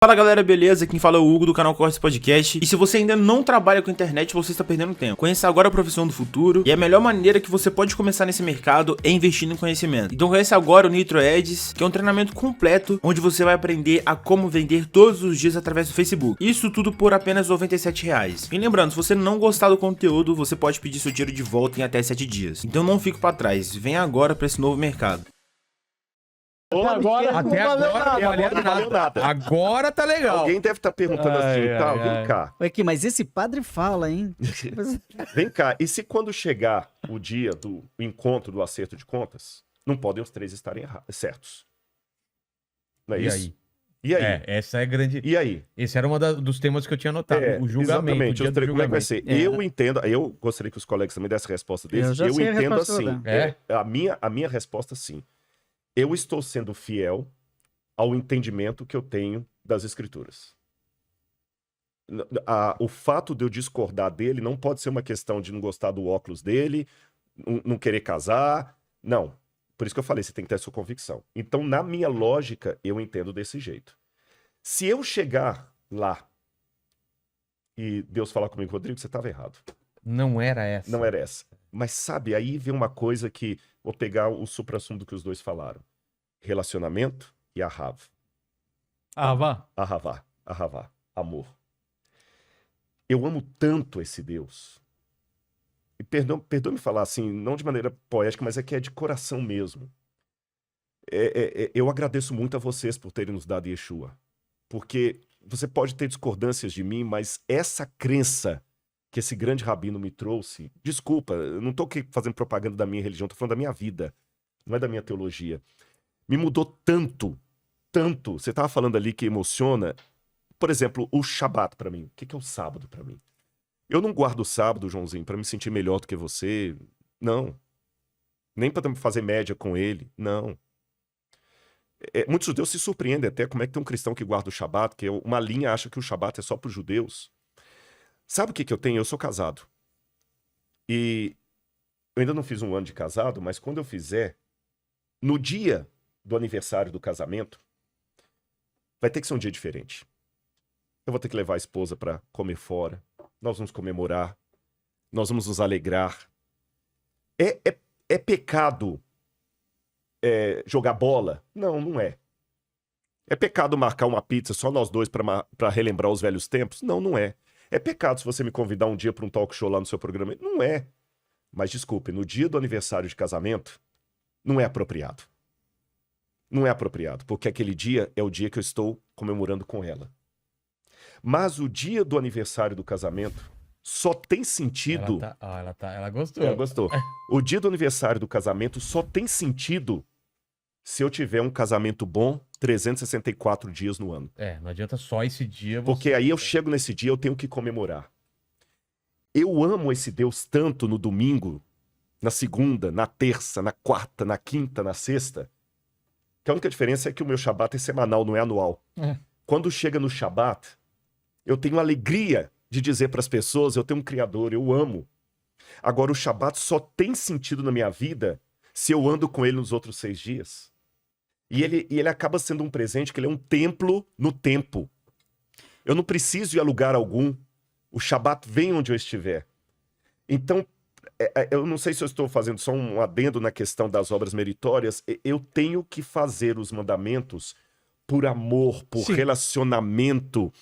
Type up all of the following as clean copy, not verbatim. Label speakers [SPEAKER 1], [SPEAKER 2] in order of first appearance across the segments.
[SPEAKER 1] Fala galera, beleza? Quem fala é o Hugo do canal Cortes Podcast. E se você ainda não trabalha com internet, você está perdendo tempo. Conheça agora a profissão do futuro e a melhor maneira que você pode começar nesse mercado é investindo em conhecimento. Então conheça agora o Nitro Ads, que é um treinamento completo onde você vai aprender a como vender todos os dias através do Facebook. Isso tudo por apenas R$ 97. E lembrando, se você não gostar do conteúdo, você pode pedir seu dinheiro de volta em até 7 dias. Então não fique para trás, venha agora para esse novo mercado.
[SPEAKER 2] Até agora não valeu nada. Agora tá legal.
[SPEAKER 3] Alguém deve estar perguntando assim, tá, vem cá.
[SPEAKER 4] Aqui, mas esse padre fala, hein?
[SPEAKER 3] Vem cá, e se quando chegar o dia do encontro do acerto de contas, não podem os três estarem certos? Não é
[SPEAKER 2] E
[SPEAKER 3] isso?
[SPEAKER 2] aí?
[SPEAKER 3] E aí?
[SPEAKER 2] Essa é grande.
[SPEAKER 3] E aí?
[SPEAKER 2] Esse era um dos temas que eu tinha anotado. O julgamento.
[SPEAKER 3] Exatamente.
[SPEAKER 2] O dia do
[SPEAKER 3] Como é que vai ser?
[SPEAKER 4] É.
[SPEAKER 3] Eu entendo, eu gostaria que os colegas também dessem a resposta deles.
[SPEAKER 4] Eu já
[SPEAKER 3] Eu
[SPEAKER 4] sei a
[SPEAKER 3] entendo
[SPEAKER 4] resposta
[SPEAKER 3] assim.
[SPEAKER 4] toda.
[SPEAKER 3] A minha resposta, sim. Eu estou sendo fiel ao entendimento que eu tenho das escrituras. O fato de eu discordar dele não pode ser uma questão de não gostar do óculos dele, não querer casar. Não. Por isso que eu falei, você tem que ter a sua convicção. Então, na minha lógica, eu entendo desse jeito. Se eu chegar lá e Deus falar comigo, Rodrigo, você estava errado.
[SPEAKER 2] Não era essa.
[SPEAKER 3] Não era essa. Mas sabe, aí vem uma coisa que... Vou pegar o suprassumo do que os dois falaram. Relacionamento e Ahav. Ahavá. Amor. Eu amo tanto esse Deus. E perdoa-me falar assim, não de maneira poética, mas é que é de coração mesmo. Eu agradeço muito a vocês por terem nos dado Yeshua. Porque você pode ter discordâncias de mim, mas essa crença que esse grande rabino me trouxe... Desculpa, eu não estou aqui fazendo propaganda da minha religião, estou falando da minha vida. Não é da minha teologia. Me mudou tanto. Você estava falando ali que emociona. Por exemplo, o Shabat para mim. O que é o sábado para mim? Eu não guardo o sábado, Joãozinho, para me sentir melhor do que você. Não. Nem para fazer média com ele. Não. Muitos judeus se surpreendem até como é que tem um cristão que guarda o Shabat, que uma linha acha que o Shabat é só para os judeus. Sabe o que eu tenho? Eu sou casado. E eu ainda não fiz um ano de casado, mas quando eu fizer, no dia do aniversário do casamento, vai ter que ser um dia diferente. Eu vou ter que levar a esposa para comer fora. Nós vamos comemorar. Nós vamos nos alegrar. É pecado jogar bola? Não, não é. É pecado marcar uma pizza só nós dois para relembrar os velhos tempos? Não, não é. É pecado se você me convidar um dia para um talk show lá no seu programa? Não é. Mas desculpe, no dia do aniversário de casamento, não é apropriado. Não é apropriado, porque aquele dia é o dia que eu estou comemorando com ela. Mas o dia do aniversário do casamento só tem sentido...
[SPEAKER 2] Ela gostou.
[SPEAKER 3] Ela gostou. O dia do aniversário do casamento só tem sentido se eu tiver um casamento bom 364 dias no ano.
[SPEAKER 2] Não adianta só esse dia.
[SPEAKER 3] Porque aí eu chego nesse dia, eu tenho que comemorar. Eu amo esse Deus tanto no domingo, na segunda, na terça, na quarta, na quinta, na sexta, que a única diferença é que o meu Shabat é semanal, não é anual. Quando chega no Shabat, eu tenho alegria de dizer para as pessoas, eu tenho um Criador, eu amo. Agora, o Shabat só tem sentido na minha vida se eu ando com ele nos outros 6 dias. E ele acaba sendo um presente, que ele é um templo no tempo. Eu não preciso ir a lugar algum. O Shabat vem onde eu estiver. Então, eu não sei se eu estou fazendo só um adendo na questão das obras meritórias. Eu tenho que fazer os mandamentos por amor, por relacionamento.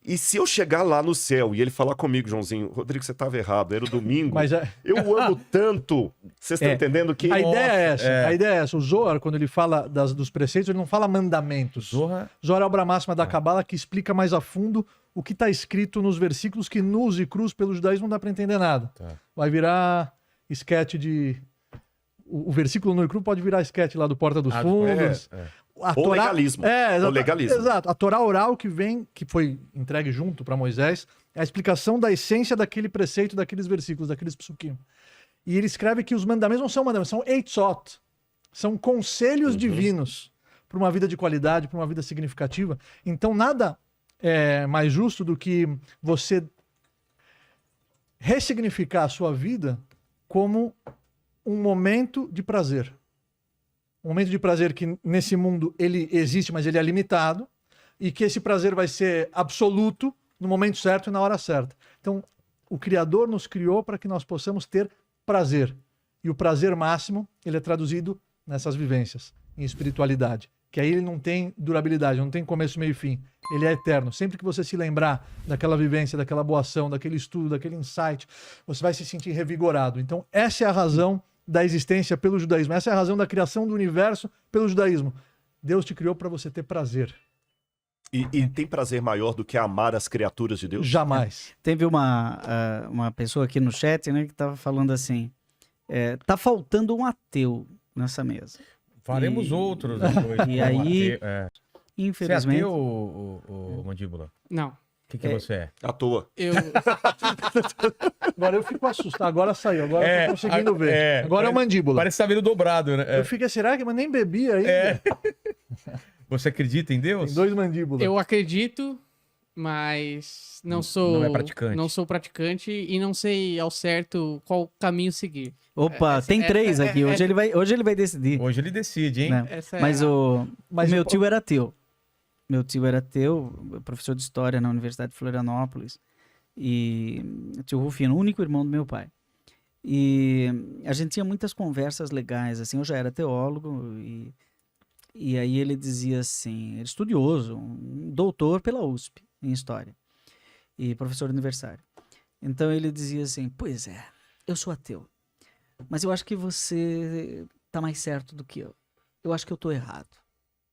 [SPEAKER 3] E se eu chegar lá no céu e ele falar comigo, Joãozinho, Rodrigo, você estava errado, era o domingo. Eu amo tanto. Vocês estão entendendo que...
[SPEAKER 5] A ideia é essa. A ideia é essa. O Zohar, quando ele fala dos preceitos, ele não fala mandamentos. Zohar é a obra máxima da Cabala que explica mais a fundo o que está escrito nos versículos que nus e cruz pelo judaísmo não dá para entender nada. Vai virar esquete de... O versículo nu e cru pode virar esquete lá do Porta dos Fundos.
[SPEAKER 3] Ou legalismo. Legalismo.
[SPEAKER 5] Exato. A Torá oral que foi entregue junto para Moisés, é a explicação da essência daquele preceito, daqueles versículos, daqueles psukim. E ele escreve que os mandamentos não são mandamentos, são eitzot. São conselhos divinos para uma vida de qualidade, para uma vida significativa. Então nada é mais justo do que você ressignificar a sua vida como um momento de prazer. Um momento de prazer que nesse mundo ele existe, mas ele é limitado. e que esse prazer vai ser absoluto no momento certo e na hora certa. Então, o Criador nos criou para que nós possamos ter prazer. E o prazer máximo, ele é traduzido nessas vivências, em espiritualidade. Que aí ele não tem durabilidade, não tem começo, meio e fim. Ele é eterno. Sempre que você se lembrar daquela vivência, daquela boa ação, daquele estudo, daquele insight, você vai se sentir revigorado. Então, essa é a razão da existência pelo judaísmo. Essa é a razão da criação do universo pelo judaísmo. Deus te criou para você ter prazer.
[SPEAKER 3] E tem prazer maior do que amar as criaturas de Deus?
[SPEAKER 5] Jamais.
[SPEAKER 4] Teve uma pessoa aqui no chat, né, que estava falando assim, tá faltando um ateu nessa mesa.
[SPEAKER 2] Faremos outros depois.
[SPEAKER 4] E aí,
[SPEAKER 2] Você é
[SPEAKER 4] infelizmente...
[SPEAKER 2] ateu, o Mandíbula?
[SPEAKER 6] Não.
[SPEAKER 2] O que você é?
[SPEAKER 3] À toa.
[SPEAKER 6] Eu,
[SPEAKER 5] Agora eu fico assustado. Agora saiu. Agora eu tô conseguindo ver. Agora é o mandíbula.
[SPEAKER 2] Parece que tá vendo dobrado, né?
[SPEAKER 5] Eu fiquei, será que? Mas nem bebi ainda.
[SPEAKER 2] Você acredita em Deus?
[SPEAKER 5] Tem 2 mandíbulas.
[SPEAKER 6] eu acredito, mas não sou.
[SPEAKER 2] Não é praticante.
[SPEAKER 6] Não sou praticante e não sei ao certo qual caminho seguir.
[SPEAKER 4] Opa, tem 3 aqui. Hoje ele vai decidir.
[SPEAKER 2] Hoje ele decide, hein?
[SPEAKER 4] Né?
[SPEAKER 6] Essa é
[SPEAKER 4] Mas
[SPEAKER 6] a-
[SPEAKER 4] o
[SPEAKER 5] Mas
[SPEAKER 4] meu
[SPEAKER 5] eu-
[SPEAKER 4] tio era ateu. Meu tio era ateu, professor de história na Universidade de Florianópolis. E tio Rufino, o único irmão do meu pai. E a gente tinha muitas conversas legais, assim, eu já era teólogo e aí ele dizia assim, ele estudioso, um doutor pela USP em história e professor universitário. Então ele dizia assim, pois é, eu sou ateu, mas eu acho que você tá mais certo do que eu. Eu acho que eu tô errado.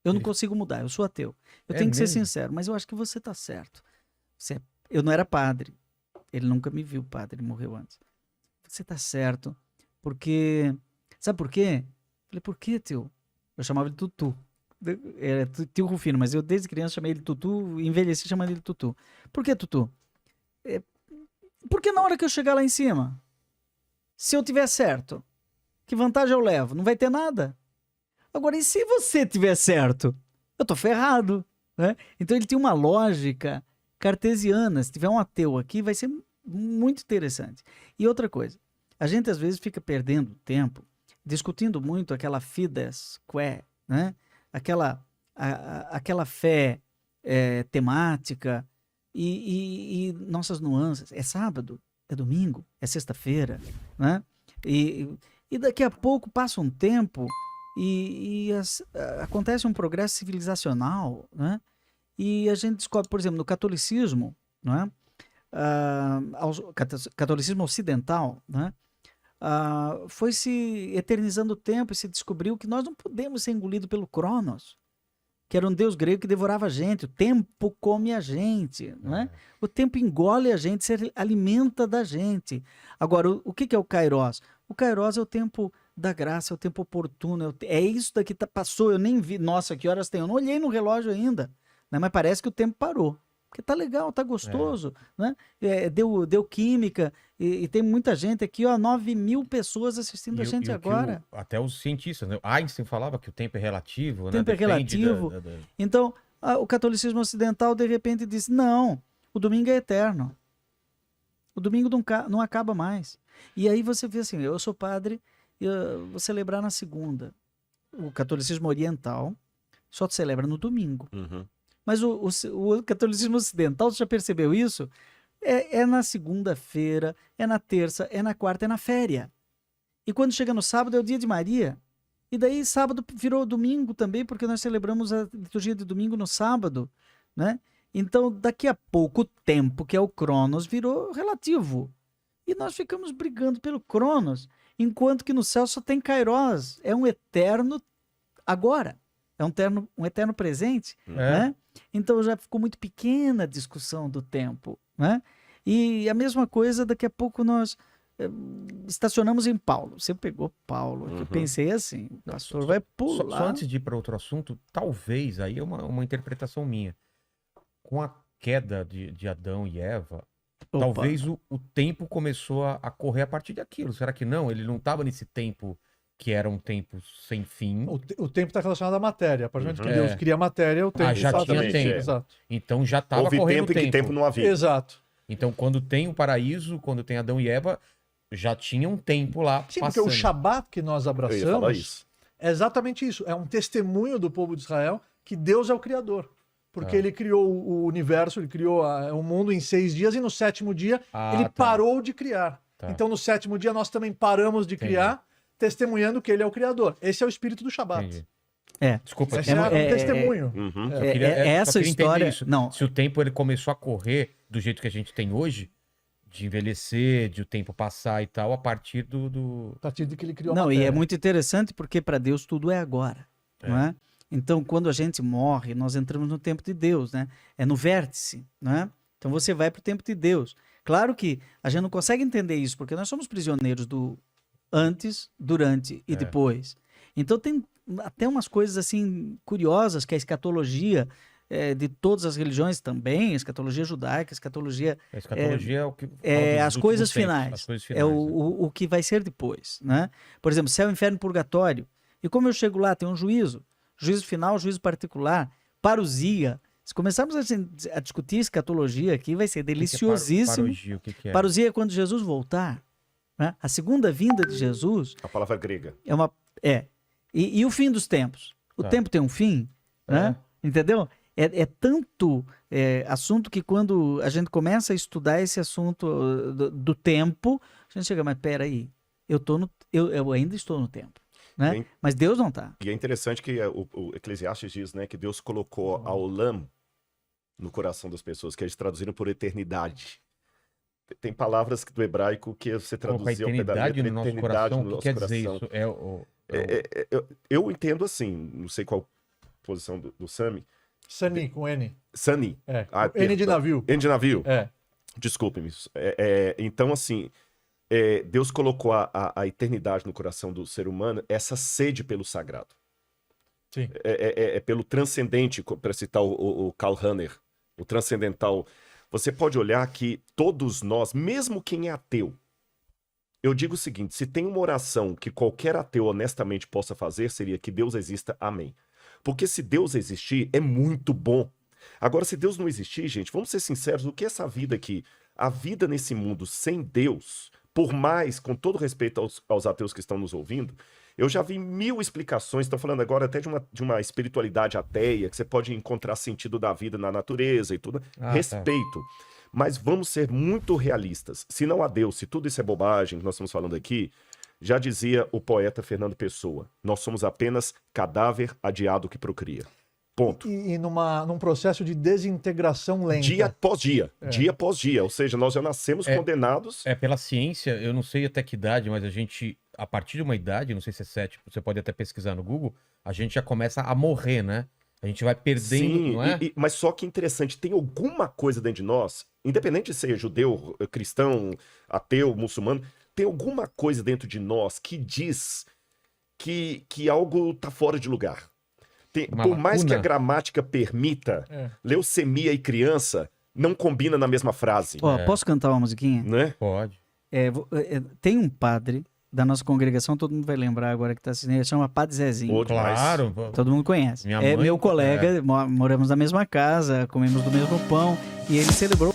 [SPEAKER 4] Eu não consigo mudar, eu sou ateu. Eu
[SPEAKER 2] É
[SPEAKER 4] tenho que ser
[SPEAKER 2] mesmo?
[SPEAKER 4] sincero, mas eu acho que você tá certo. Eu não era padre. Ele nunca me viu padre, ele morreu antes. Você tá certo, porque... Sabe por quê? Falei, por quê, tio? Eu chamava ele Tutu. Era tio Rufino, mas eu desde criança chamei ele Tutu, envelheci chamando ele Tutu. Por que, Tutu? Porque na hora que eu chegar lá em cima, se eu tiver certo, que vantagem eu levo? Não vai ter nada. Agora, e se você tiver certo? Eu tô ferrado, né? Então ele tinha uma lógica cartesiana. Se tiver um ateu aqui, vai ser muito interessante. E outra coisa, a gente às vezes fica perdendo tempo discutindo muito aquela fides quae, né? Aquela fé temática e nossas nuances. É sábado, é domingo, é sexta-feira, né? E daqui a pouco passa um tempo acontece um progresso civilizacional, né? E a gente descobre, por exemplo, no catolicismo, né? Catolicismo ocidental, né? Foi se eternizando o tempo e se descobriu que nós não podemos ser engolidos pelo Cronos, que era um deus grego que devorava a gente. O tempo come a gente, né? O tempo engole a gente, se alimenta da gente. Agora, o que é o Kairos? O Kairos é o tempo da graça, é o tempo oportuno. É isso daqui, passou, eu nem vi. Nossa, que horas tem? Eu não olhei no relógio ainda, né? Mas parece que o tempo parou. Porque tá legal, tá gostoso, né? Deu química e tem muita gente aqui, ó, 9.000 pessoas assistindo a gente agora.
[SPEAKER 2] Até os cientistas, né? Einstein falava que o tempo é relativo, né?
[SPEAKER 4] O tempo é
[SPEAKER 2] Depende
[SPEAKER 4] relativo. Então, o catolicismo ocidental, de repente, disse, não, o domingo é eterno. O domingo não acaba mais. E aí você vê assim, eu sou padre, eu vou celebrar na segunda. O catolicismo oriental só celebra no domingo.
[SPEAKER 3] Uhum.
[SPEAKER 4] Mas o catolicismo ocidental, você já percebeu isso? É na segunda-feira, é na terça, é na quarta, é na féria. E quando chega no sábado é o dia de Maria. E daí sábado virou domingo também, porque nós celebramos a liturgia de domingo no sábado, né? Então, daqui a pouco, o tempo, que é o Cronos, virou relativo. E nós ficamos brigando pelo Cronos, enquanto que no céu só tem Kairos. É um eterno agora. É um eterno presente, né? Então já ficou muito pequena a discussão do tempo, né? E a mesma coisa, daqui a pouco nós estacionamos em Paulo. Você pegou Paulo, eu pensei assim, o pastor vai pular.
[SPEAKER 2] Só antes de ir para outro assunto, talvez, aí é uma interpretação minha. Com a queda de Adão e Eva,
[SPEAKER 4] Opa.
[SPEAKER 2] talvez o tempo começou a correr a partir daquilo. Será que não? Ele não estava nesse tempo que era um tempo sem fim.
[SPEAKER 5] O tempo está relacionado à matéria. A partir do momento que
[SPEAKER 2] É.
[SPEAKER 5] Deus cria a matéria, o tempo
[SPEAKER 2] Já
[SPEAKER 5] está
[SPEAKER 2] tinha
[SPEAKER 3] Exatamente,
[SPEAKER 2] tempo.
[SPEAKER 5] Exato.
[SPEAKER 2] Então já estava
[SPEAKER 3] Houve
[SPEAKER 2] correndo
[SPEAKER 3] tempo em que tempo não havia.
[SPEAKER 5] Exato.
[SPEAKER 2] Então quando tem o paraíso, quando tem Adão e Eva, já tinha um tempo lá
[SPEAKER 5] Sim, porque
[SPEAKER 2] passando.
[SPEAKER 5] o Shabat que nós
[SPEAKER 3] Eu ia falar
[SPEAKER 5] abraçamos
[SPEAKER 3] isso.
[SPEAKER 5] é exatamente isso. É um testemunho do povo de Israel que Deus é o Criador. porque ele criou o universo, ele criou o mundo em 6 dias e no 7º dia ele parou de criar.
[SPEAKER 2] Tá.
[SPEAKER 5] Então no 7º dia nós também paramos de criar, testemunhando que ele é o criador. Esse é o espírito do Shabat.
[SPEAKER 2] Entendi. Desculpa.
[SPEAKER 5] Esse é um testemunho.
[SPEAKER 3] Uhum.
[SPEAKER 2] Eu queria-
[SPEAKER 4] essa
[SPEAKER 2] só queria entender
[SPEAKER 4] história...
[SPEAKER 2] isso.
[SPEAKER 4] Não,
[SPEAKER 2] Se o tempo ele começou a correr do jeito que a gente tem hoje, de envelhecer, de o tempo passar e tal, a partir do...
[SPEAKER 5] A partir de que ele criou a
[SPEAKER 4] não, e
[SPEAKER 5] matéria.
[SPEAKER 4] é muito interessante porque para Deus tudo é agora, não é? Então, quando a gente morre, nós entramos no tempo de Deus, né? É no vértice, né? Então você vai para o tempo de Deus. Claro que a gente não consegue entender isso, porque nós somos prisioneiros do antes, durante e depois. Então tem até umas coisas assim curiosas que a escatologia de todas as religiões também, a escatologia judaica, a escatologia
[SPEAKER 2] A escatologia é o que fala
[SPEAKER 4] as
[SPEAKER 2] dos
[SPEAKER 4] coisas
[SPEAKER 2] últimos tempos,
[SPEAKER 4] finais.
[SPEAKER 2] as coisas
[SPEAKER 4] É
[SPEAKER 2] finais, né?
[SPEAKER 4] o que vai ser depois, né? Por exemplo, céu, inferno, purgatório. E como eu chego lá, tem um juízo. Juízo final, juízo particular, parousia. Se começarmos a discutir escatologia aqui, vai ser
[SPEAKER 2] O que que é
[SPEAKER 4] deliciosíssimo.
[SPEAKER 2] parousia? O que que é?
[SPEAKER 4] Parousia é quando Jesus voltar, né? A segunda vinda de Jesus
[SPEAKER 3] A palavra grega.
[SPEAKER 4] é uma... E o fim dos tempos. O
[SPEAKER 2] Tá.
[SPEAKER 4] tempo tem um fim, né? Entendeu? É tanto assunto que quando a gente começa a estudar esse assunto do tempo, a gente chega, mas peraí, eu ainda estou no tempo, né?
[SPEAKER 3] Bem-
[SPEAKER 4] Mas Deus não está.
[SPEAKER 3] E é interessante que o Eclesiastes diz, né, que Deus colocou a Olam no coração das pessoas, que eles traduziram por eternidade. Tem palavras do hebraico que você
[SPEAKER 2] Colocar a
[SPEAKER 3] traduzia ao pé da
[SPEAKER 2] eternidade
[SPEAKER 3] letra,
[SPEAKER 2] no nosso
[SPEAKER 3] eternidade
[SPEAKER 2] coração,
[SPEAKER 3] no
[SPEAKER 2] o que
[SPEAKER 3] nosso
[SPEAKER 2] quer dizer
[SPEAKER 3] coração.
[SPEAKER 2] isso?
[SPEAKER 3] Eu entendo assim, não sei qual posição do Sami.
[SPEAKER 5] Sani, com N.
[SPEAKER 3] Sani.
[SPEAKER 5] N de
[SPEAKER 3] perdão.
[SPEAKER 5] navio.
[SPEAKER 3] N de navio.
[SPEAKER 5] É.
[SPEAKER 3] Desculpe-me. Então, assim, Deus colocou a eternidade no coração do ser humano, essa sede pelo sagrado.
[SPEAKER 5] Sim.
[SPEAKER 3] Pelo transcendente, para citar o Karl Rahner, o transcendental. Você pode olhar que todos nós, mesmo quem é ateu, eu digo o seguinte, se tem uma oração que qualquer ateu honestamente possa fazer, seria que Deus exista, amém. Porque se Deus existir, é muito bom. Agora, se Deus não existir, gente, vamos ser sinceros, o que é essa vida aqui? A vida nesse mundo sem Deus, por mais, com todo respeito aos ateus que estão nos ouvindo, eu já vi 1000 explicações, estou falando agora até de uma espiritualidade ateia, que você pode encontrar sentido da vida na natureza e tudo. Respeito. Mas vamos ser muito realistas. Se não há Deus, se tudo isso é bobagem que nós estamos falando aqui, já dizia o poeta Fernando Pessoa, nós somos apenas cadáver adiado que procria. Ponto.
[SPEAKER 5] E num processo de desintegração lenta.
[SPEAKER 3] Dia após dia, dia após dia. Ou seja, nós já nascemos condenados.
[SPEAKER 2] Pela ciência, eu não sei até que idade, mas a gente, a partir de uma idade, não sei se é 7, você pode até pesquisar no Google, a gente já começa a morrer, né? A gente vai perdendo,
[SPEAKER 3] Sim,
[SPEAKER 2] não é?
[SPEAKER 3] mas só que interessante, tem alguma coisa dentro de nós, independente de ser judeu, cristão, ateu, muçulmano, tem alguma coisa dentro de nós que diz que algo está fora de lugar. Por mais que a gramática permita, leucemia e criança não combina na mesma frase.
[SPEAKER 4] Ó, posso cantar uma musiquinha?
[SPEAKER 3] Né?
[SPEAKER 2] Pode.
[SPEAKER 4] Tem um padre da nossa congregação, todo mundo vai lembrar agora que está assistindo, ele chama Padre Zezinho.
[SPEAKER 3] Pô, demais.
[SPEAKER 2] Claro.
[SPEAKER 4] Todo mundo conhece.
[SPEAKER 2] Minha
[SPEAKER 4] É
[SPEAKER 2] mãe-
[SPEAKER 4] meu colega, moramos na mesma casa, comemos do mesmo pão, e ele celebrou